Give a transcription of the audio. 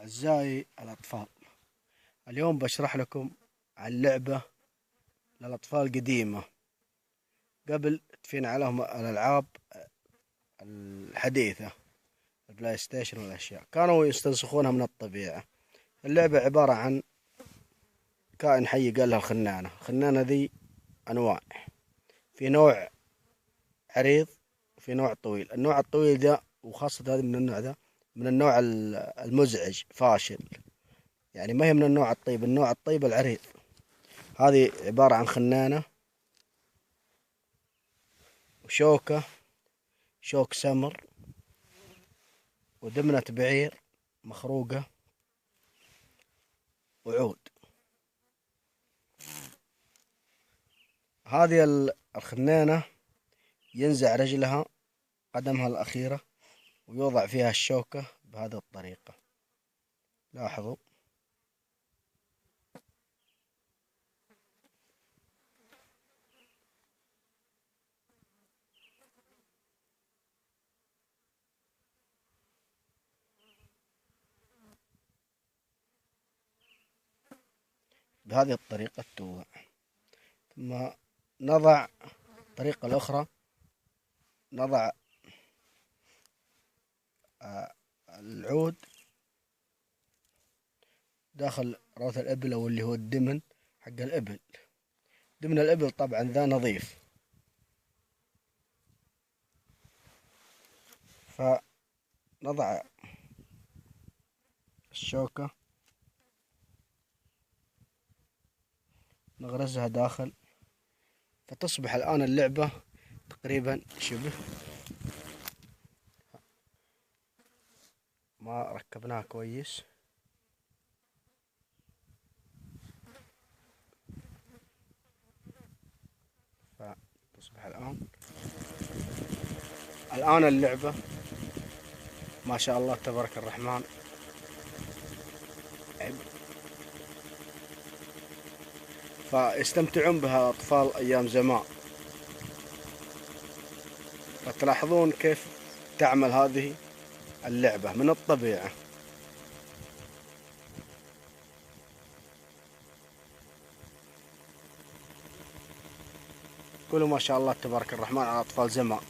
أعزائي الأطفال، اليوم بشرح لكم عن لعبة للأطفال قديمة قبل تفين عليهم الألعاب الحديثة البلاي ستيشن والأشياء. كانوا يستنسخونها من الطبيعة. اللعبة عبارة عن كائن حي قال لها الخنانة. الخنانة ذي أنواع، في نوع عريض وفي نوع طويل. النوع الطويل ده وخاصة هذه من النوع ده من النوع المزعج فاشل، يعني ما هي من النوع الطيب. النوع الطيب العريض. هذه عبارة عن خنانة وشوكة، شوك سمر، ودمنة بعير مخروقة، وعود. هذه الخنانة ينزع رجلها قدمها الأخيرة ويوضع فيها الشوكة بهذه الطريقة. لاحظوا. بهذه الطريقة توضع، ثم نضع الطريقة الأخرى، نضع العود داخل روث الإبل أو اللي هو الدمن حق الإبل. دمن الإبل طبعا ذا نظيف، فنضع الشوكة نغرزها داخل، فتصبح الآن اللعبة تقريبا شبه ما ركبناها كويس. فتصبح الآن اللعبة ما شاء الله تبارك الرحمن فيستمتعون بها أطفال أيام زمان. فتلاحظون كيف تعمل هذه اللعبة من الطبيعة. قولوا ما شاء الله تبارك الرحمن على أطفال زمان.